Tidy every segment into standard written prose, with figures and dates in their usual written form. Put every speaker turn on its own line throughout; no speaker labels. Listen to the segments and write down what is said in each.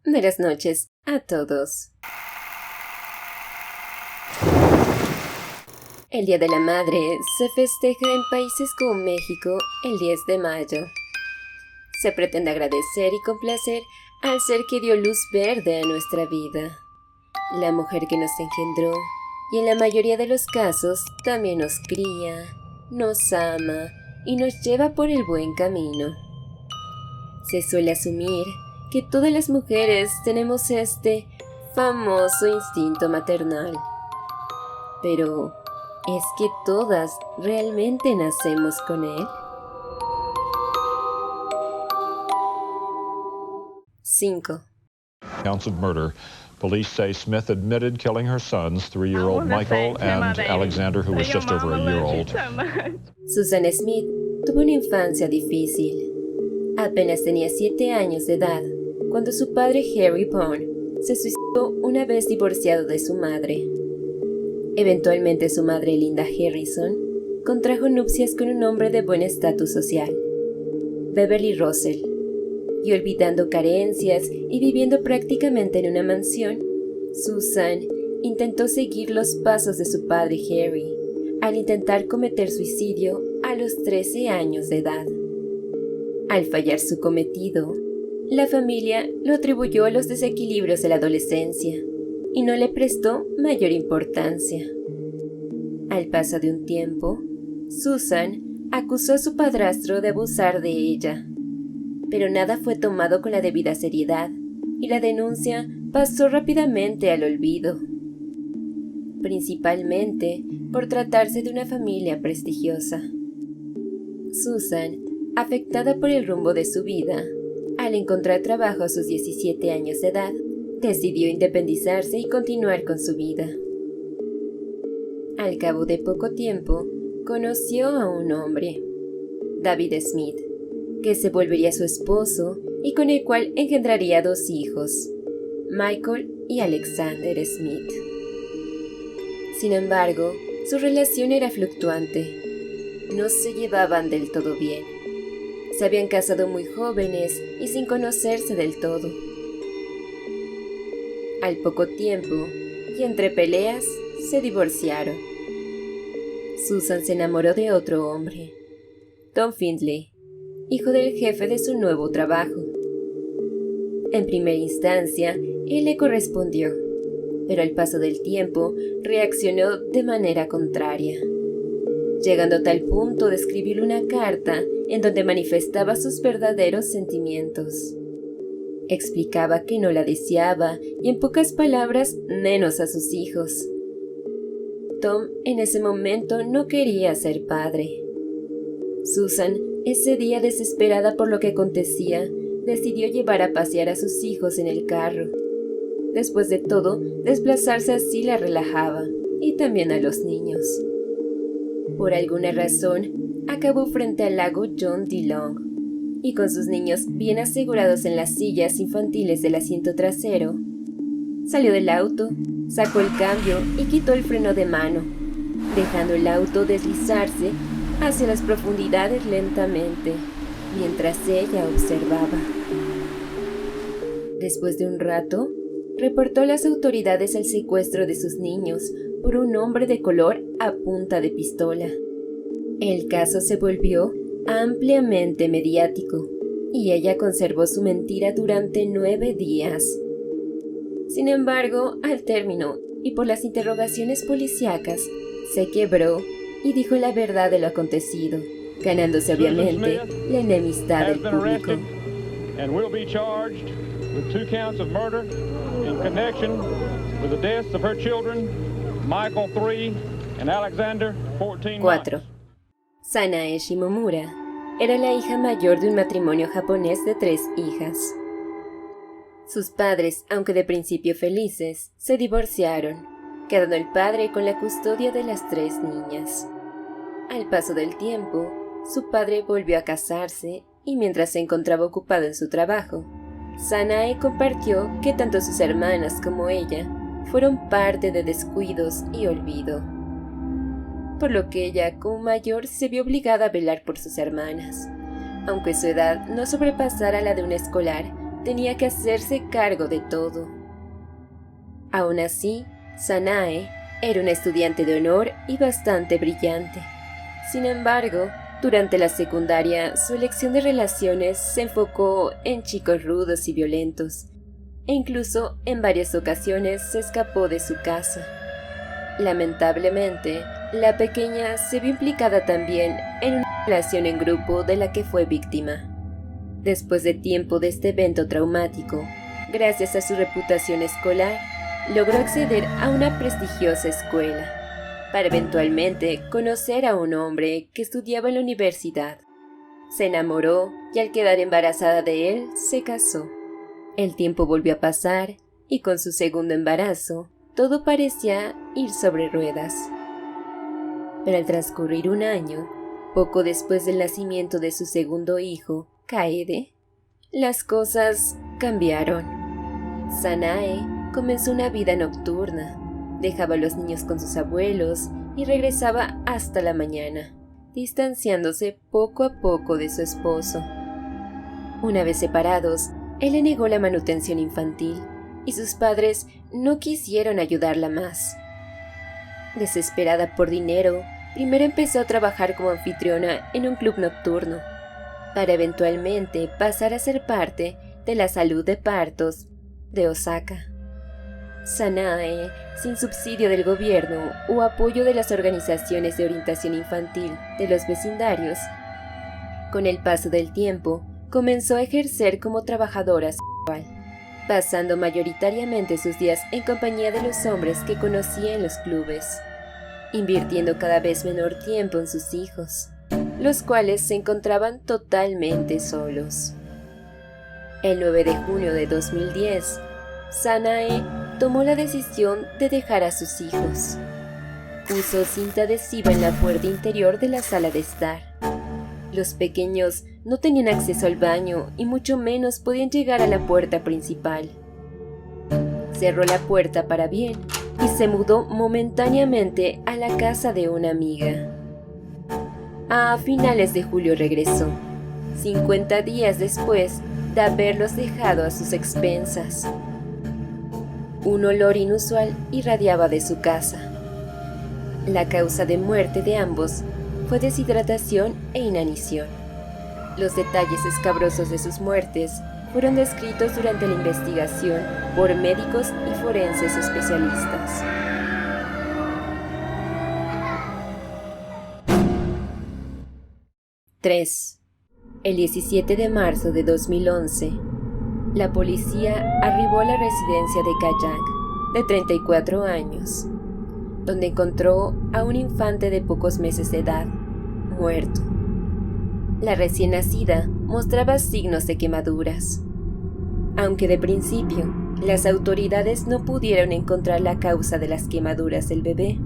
Buenas noches a todos. El Día de la Madre se festeja en países como México el 10 de mayo. Se pretende agradecer y complacer al ser que dio luz verde a nuestra vida, la mujer que nos engendró y en la mayoría de los casos también nos cría, nos ama y nos lleva por el buen camino. Se suele asumir que todas las mujeres tenemos este famoso instinto maternal. Pero, ¿es que todas realmente nacemos con él? 5.
Counts of murder. Police say Smith admitted killing her sons, 3-year-old Michael and Alexander, who was just over a year old.
Susan Smith tuvo una infancia difícil. Apenas tenía 7 años de edad cuando su padre Harry Bourne se suicidó una vez divorciado de su madre. Eventualmente su madre Linda Harrison contrajo nupcias con un hombre de buen estatus social, Beverly Russell, y olvidando carencias y viviendo prácticamente en una mansión, Susan intentó seguir los pasos de su padre Harry al intentar cometer suicidio a los 13 años de edad. Al fallar su cometido, la familia lo atribuyó a los desequilibrios de la adolescencia y no le prestó mayor importancia. Al paso de un tiempo, Susan acusó a su padrastro de abusar de ella, pero nada fue tomado con la debida seriedad y la denuncia pasó rápidamente al olvido, principalmente por tratarse de una familia prestigiosa. Susan, afectada por el rumbo de su vida, al encontrar trabajo a sus 17 años de edad, decidió independizarse y continuar con su vida. Al cabo de poco tiempo, conoció a un hombre, David Smith, que se volvería su esposo y con el cual engendraría 2 hijos, Michael y Alexander Smith. Sin embargo, su relación era fluctuante. No se llevaban del todo bien. Se habían casado muy jóvenes y sin conocerse del todo. Al poco tiempo, y entre peleas, se divorciaron. Susan se enamoró de otro hombre, Tom Findlay, hijo del jefe de su nuevo trabajo. En primera instancia, él le correspondió, pero al paso del tiempo reaccionó de manera contraria, llegando a tal punto de escribirle una carta en donde manifestaba sus verdaderos sentimientos. Explicaba que no la deseaba y en pocas palabras menos a sus hijos. Tom en ese momento no quería ser padre. Susan, ese día desesperada por lo que acontecía, decidió llevar a pasear a sus hijos en el carro. Después de todo, desplazarse así la relajaba, y también a los niños. Por alguna razón, acabó frente al lago John D. Long, y con sus niños bien asegurados en las sillas infantiles del asiento trasero, salió del auto, sacó el cambio y quitó el freno de mano, dejando el auto deslizarse hacia las profundidades lentamente, mientras ella observaba. Después de un rato, reportó a las autoridades el secuestro de sus niños por un hombre de color a punta de pistola. El caso se volvió ampliamente mediático y ella conservó su mentira durante 9 días. Sin embargo, al término y por las interrogaciones policíacas, se quebró y dijo la verdad de lo acontecido, ganándose obviamente la enemistad del público.
And will be charged with 2 counts of murder in connection with the deaths of her children, Michael 3 and Alexander 14 months.
4. Sanae Shimomura era la hija mayor de un matrimonio japonés de 3 hijas. Sus padres, aunque de principio felices, se divorciaron, quedando el padre con la custodia de las 3 niñas. Al paso del tiempo, su padre volvió a casarse y mientras se encontraba ocupado en su trabajo, Sanae compartió que tanto sus hermanas como ella fueron parte de descuidos y olvido, por lo que ella, como mayor, se vio obligada a velar por sus hermanas, aunque su edad no sobrepasara la de una escolar tenía que hacerse cargo de todo. Aún así, Sanae era una estudiante de honor y bastante brillante. Sin embargo, durante la secundaria, su elección de relaciones se enfocó en chicos rudos y violentos, e incluso en varias ocasiones se escapó de su casa. Lamentablemente, la pequeña se vio implicada también en una relación en grupo de la que fue víctima. Después de tiempo de este evento traumático, gracias a su reputación escolar, logró acceder a una prestigiosa escuela, para eventualmente conocer a un hombre que estudiaba en la universidad. Se enamoró y al quedar embarazada de él, se casó. El tiempo volvió a pasar y con su segundo embarazo, todo parecía ir sobre ruedas. Pero al transcurrir un año, poco después del nacimiento de su segundo hijo, Kaede, las cosas cambiaron. Sanae comenzó una vida nocturna, dejaba a los niños con sus abuelos y regresaba hasta la mañana, distanciándose poco a poco de su esposo. Una vez separados, él le negó la manutención infantil y sus padres no quisieron ayudarla más. Desesperada por dinero, primero empezó a trabajar como anfitriona en un club nocturno, para eventualmente pasar a ser parte de la salud de partos de Osaka. Sanae, sin subsidio del gobierno o apoyo de las organizaciones de orientación infantil de los vecindarios, con el paso del tiempo comenzó a ejercer como trabajadora sexual, pasando mayoritariamente sus días en compañía de los hombres que conocía en los clubes, invirtiendo cada vez menor tiempo en sus hijos, los cuales se encontraban totalmente solos. El 9 de junio de 2010, Sanae tomó la decisión de dejar a sus hijos. Puso cinta adhesiva en la puerta interior de la sala de estar. Los pequeños no tenían acceso al baño y mucho menos podían llegar a la puerta principal. Cerró la puerta para bien y se mudó momentáneamente a la casa de una amiga. A finales de julio regresó, 50 días después de haberlos dejado a sus expensas. Un olor inusual irradiaba de su casa. La causa de muerte de ambos fue deshidratación e inanición. Los detalles escabrosos de sus muertes fueron descritos durante la investigación por médicos y forenses especialistas. ¡3! El 17 de marzo de 2011, la policía arribó a la residencia de Kajang, de 34 años, donde encontró a un infante de pocos meses de edad, muerto. La recién nacida mostraba signos de quemaduras. Aunque de principio, las autoridades no pudieron encontrar la causa de las quemaduras del bebé,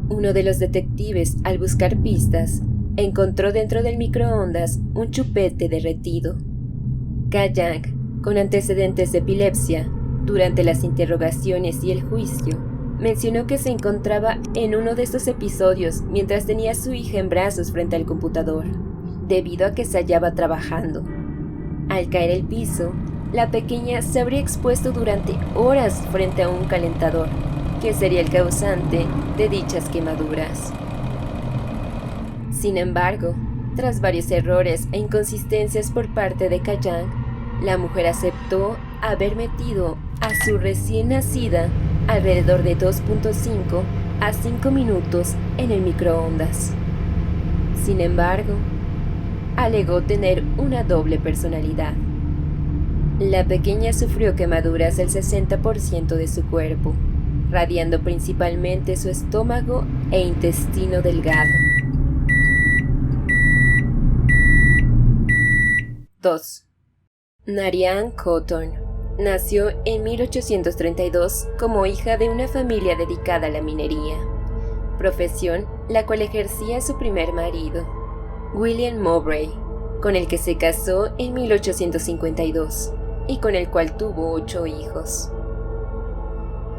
uno de los detectives, al buscar pistas, encontró dentro del microondas un chupete derretido. Kajang, con antecedentes de epilepsia, durante las interrogaciones y el juicio, mencionó que se encontraba en uno de estos episodios mientras tenía a su hija en brazos frente al computador, debido a que se hallaba trabajando. Al caer al piso, la pequeña se habría expuesto durante horas frente a un calentador, que sería el causante de dichas quemaduras. Sin embargo, tras varios errores e inconsistencias por parte de Kajang, la mujer aceptó haber metido a su recién nacida alrededor de 2.5 a 5 minutos en el microondas. Sin embargo, alegó tener una doble personalidad. La pequeña sufrió quemaduras del 60% de su cuerpo, radiando principalmente su estómago e intestino delgado. 2. Narayan Cotton nació en 1832 como hija de una familia dedicada a la minería, profesión la cual ejercía su primer marido, William Mowbray, con el que se casó en 1852 y con el cual tuvo 8 hijos.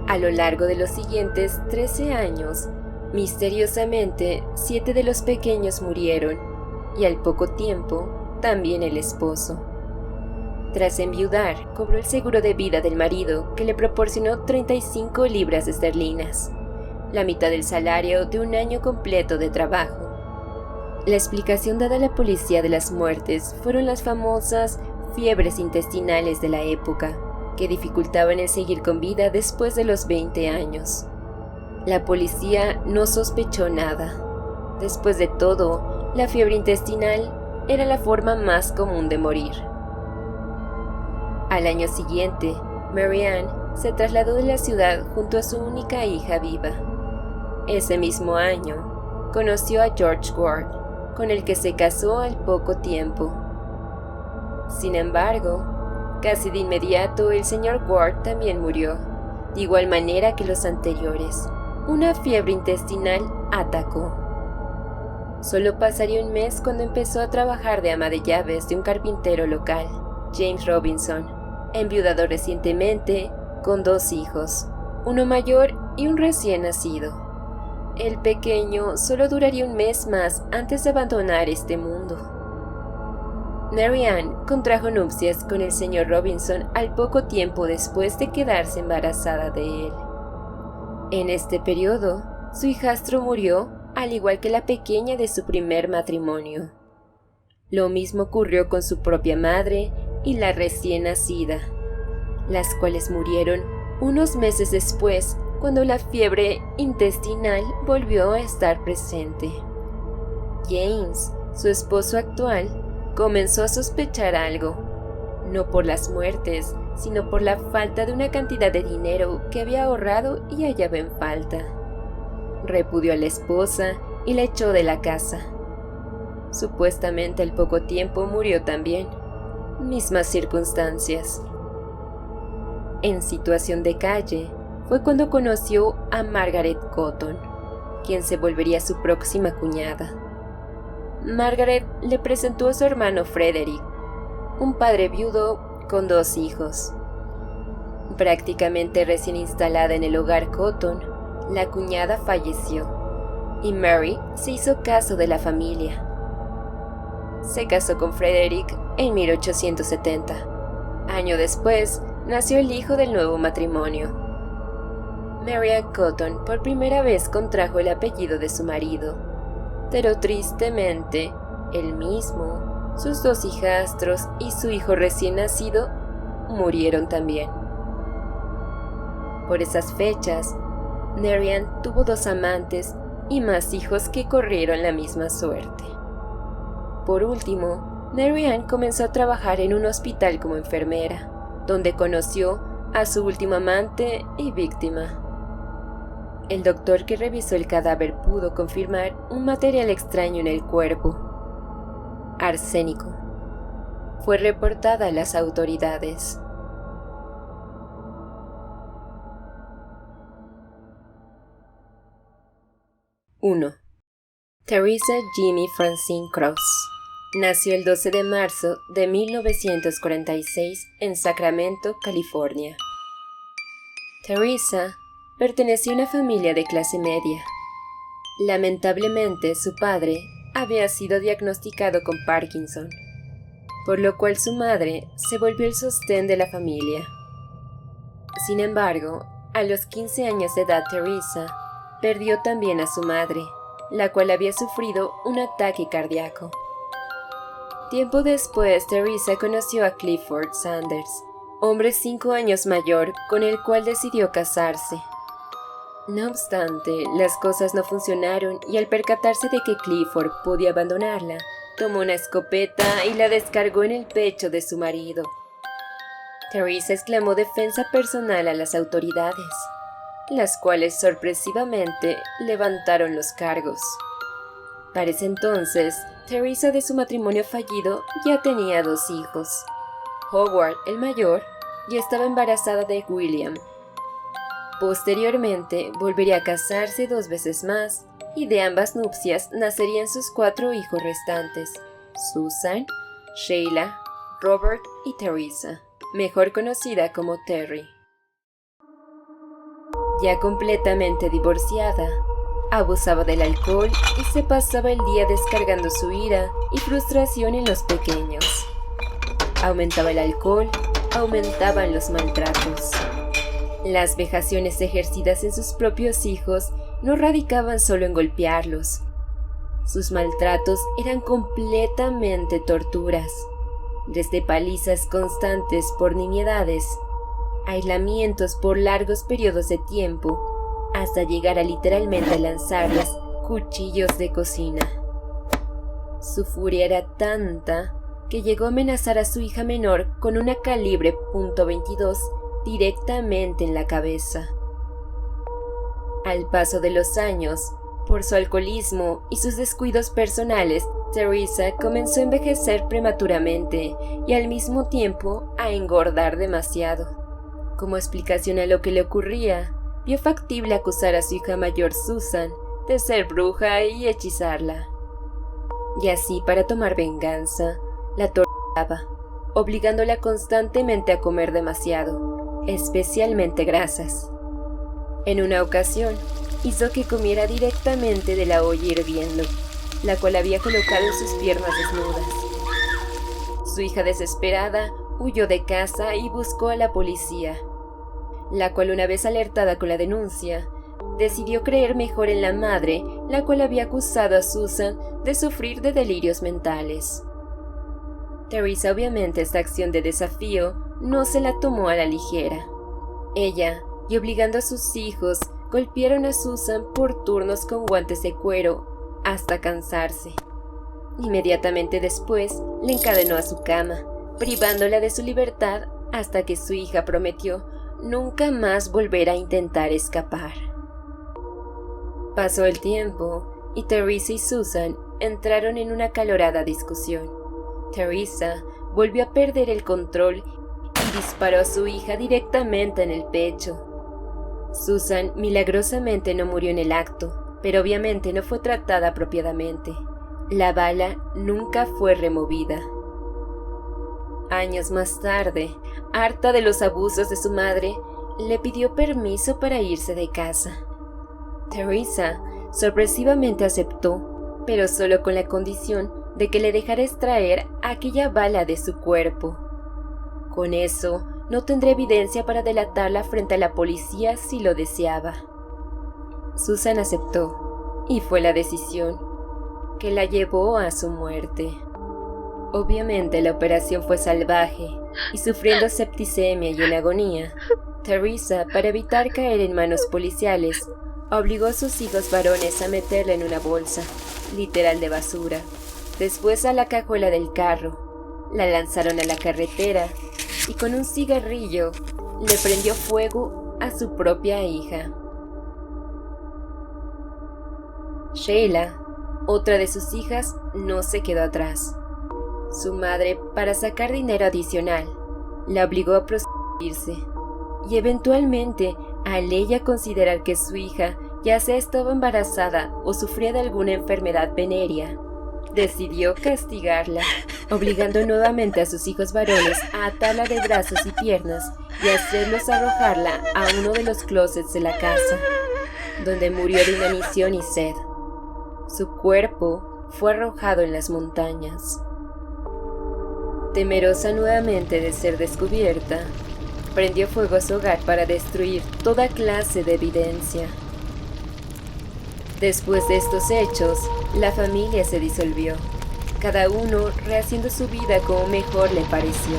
A lo largo de los siguientes 13 años, misteriosamente 7 de los pequeños murieron y al poco tiempo también el esposo. Tras enviudar, cobró el seguro de vida del marido, que le proporcionó 35 libras esterlinas, la mitad del salario de un año completo de trabajo. La explicación dada a la policía de las muertes fueron las famosas fiebres intestinales de la época, que dificultaban el seguir con vida después de los 20 años. La policía no sospechó nada. Después de todo, la fiebre intestinal era la forma más común de morir. Al año siguiente, Mary Ann se trasladó de la ciudad junto a su única hija viva. Ese mismo año, conoció a George Ward, con el que se casó al poco tiempo. Sin embargo, casi de inmediato el señor Ward también murió, de igual manera que los anteriores. Una fiebre intestinal atacó. Solo pasaría un mes cuando empezó a trabajar de ama de llaves de un carpintero local, James Robinson, enviudado recientemente con 2 hijos, uno mayor y un recién nacido. El pequeño solo duraría un mes más antes de abandonar este mundo. Mary Ann contrajo nupcias con el señor Robinson al poco tiempo después de quedarse embarazada de él. En este periodo, su hijastro murió, al igual que la pequeña de su primer matrimonio. Lo mismo ocurrió con su propia madre y la recién nacida, las cuales murieron unos meses después, cuando la fiebre intestinal volvió a estar presente. James, su esposo actual, comenzó a sospechar algo, no por las muertes, sino por la falta de una cantidad de dinero que había ahorrado y hallaba en falta. Repudió a la esposa y la echó de la casa. Supuestamente al poco tiempo murió también. Mismas circunstancias. En situación de calle, fue cuando conoció a Margaret Cotton, quien se volvería su próxima cuñada. Margaret le presentó a su hermano Frederick, un padre viudo con 2 hijos. Prácticamente recién instalada en el hogar Cotton, la cuñada falleció, y Mary se hizo caso de la familia. Se casó con Frederick en 1870. Año después, nació el hijo del nuevo matrimonio. Mary Ann Cotton por primera vez contrajo el apellido de su marido, pero tristemente, él mismo, sus 2 hijastros y su hijo recién nacido murieron también. Por esas fechas, Mary Ann tuvo 2 amantes y más hijos que corrieron la misma suerte. Por último, Mary Ann comenzó a trabajar en un hospital como enfermera, donde conoció a su último amante y víctima. El doctor que revisó el cadáver pudo confirmar un material extraño en el cuerpo: arsénico. Fue reportada a las autoridades. ¡1! Teresa Jimmy Francine Cross nació el 12 de marzo de 1946 en Sacramento, California. Teresa pertenecía a una familia de clase media. Lamentablemente, su padre había sido diagnosticado con Parkinson, por lo cual su madre se volvió el sostén de la familia. Sin embargo, a los 15 años de edad, Teresa perdió también a su madre, la cual había sufrido un ataque cardíaco. Tiempo después, Teresa conoció a Clifford Sanders, hombre 5 años mayor, con el cual decidió casarse. No obstante, las cosas no funcionaron y al percatarse de que Clifford podía abandonarla, tomó una escopeta y la descargó en el pecho de su marido. Teresa exclamó defensa personal a las autoridades, las cuales sorpresivamente levantaron los cargos. Para ese entonces, Teresa de su matrimonio fallido ya tenía 2 hijos. Howard, el mayor, ya estaba embarazada de William. Posteriormente, volvería a casarse 2 veces más, y de ambas nupcias nacerían sus 4 hijos restantes: Susan, Sheila, Robert y Teresa, mejor conocida como Terry. Ya completamente divorciada, abusaba del alcohol y se pasaba el día descargando su ira y frustración en los pequeños. Aumentaba el alcohol, aumentaban los maltratos. Las vejaciones ejercidas en sus propios hijos no radicaban solo en golpearlos. Sus maltratos eran completamente torturas, desde palizas constantes por nimiedades, aislamientos por largos periodos de tiempo, hasta llegar a literalmente lanzarles cuchillos de cocina. Su furia era tanta que llegó a amenazar a su hija menor con una calibre .22 directamente en la cabeza. Al paso de los años, por su alcoholismo y sus descuidos personales, Teresa comenzó a envejecer prematuramente y al mismo tiempo a engordar demasiado. Como explicación a lo que le ocurría, vio factible acusar a su hija mayor Susan de ser bruja y hechizarla. Y así, para tomar venganza, la torturaba, obligándola constantemente a comer demasiado, especialmente grasas. En una ocasión, hizo que comiera directamente de la olla hirviendo, la cual había colocado en sus piernas desnudas. Su hija, desesperada, huyó de casa y buscó a la policía, la cual, una vez alertada con la denuncia, decidió creer mejor en la madre, la cual había acusado a Susan de sufrir de delirios mentales. Teresa, obviamente, esta acción de desafío no se la tomó a la ligera. Ella, y obligando a sus hijos, golpearon a Susan por turnos con guantes de cuero hasta cansarse. Inmediatamente después, le encadenó a su cama, privándola de su libertad hasta que su hija prometió nunca más volver a intentar escapar. Pasó el tiempo y Teresa y Susan entraron en una acalorada discusión. Teresa volvió a perder el control y disparó a su hija directamente en el pecho. Susan milagrosamente no murió en el acto, pero obviamente no fue tratada apropiadamente. La bala nunca fue removida. Años más tarde, harta de los abusos de su madre, le pidió permiso para irse de casa. Teresa sorpresivamente aceptó, pero solo con la condición de que le dejara extraer aquella bala de su cuerpo. Con eso, no tendrá evidencia para delatarla frente a la policía si lo deseaba. Susan aceptó, y fue la decisión que la llevó a su muerte. Obviamente la operación fue salvaje, y sufriendo septicemia y en agonía, Teresa, para evitar caer en manos policiales, obligó a sus hijos varones a meterla en una bolsa, literal de basura, después a la cajuela del carro, la lanzaron a la carretera y con un cigarrillo le prendió fuego a su propia hija. Sheila, otra de sus hijas, no se quedó atrás. Su madre, para sacar dinero adicional, la obligó a prostituirse y eventualmente, al ella considerar que su hija ya sea estaba embarazada o sufría de alguna enfermedad venérea, decidió castigarla, obligando nuevamente a sus hijos varones a atarla de brazos y piernas y hacerlos arrojarla a uno de los closets de la casa, donde murió de inanición y sed. Su cuerpo fue arrojado en las montañas. Temerosa nuevamente de ser descubierta, prendió fuego a su hogar para destruir toda clase de evidencia. Después de estos hechos, la familia se disolvió, cada uno rehaciendo su vida como mejor le pareció.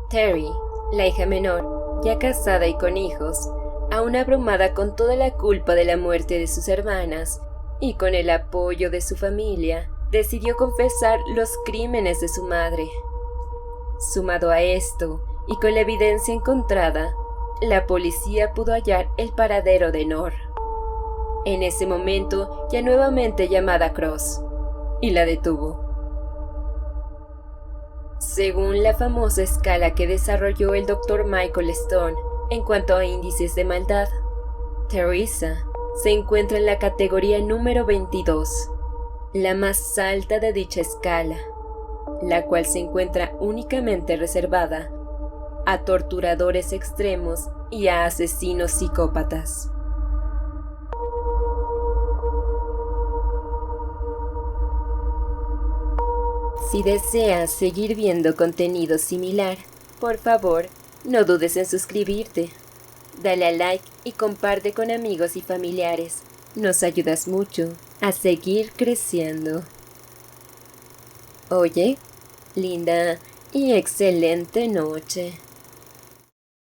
Terry, la hija menor, ya casada y con hijos, aún abrumada con toda la culpa de la muerte de sus hermanas y con el apoyo de su familia, decidió confesar los crímenes de su madre. Sumado a esto, y con la evidencia encontrada, la policía pudo hallar el paradero de Nor. En ese momento, ya nuevamente llamada Cross, y la detuvo. Según la famosa escala que desarrolló el Dr. Michael Stone en cuanto a índices de maldad, Teresa se encuentra en la categoría número 22, la más alta de dicha escala, la cual se encuentra únicamente reservada a torturadores extremos y a asesinos psicópatas. Si deseas seguir viendo contenido similar, por favor, no dudes en suscribirte. Dale a like y comparte con amigos y familiares. Nos ayudas mucho a seguir creciendo. Oye, linda y excelente noche.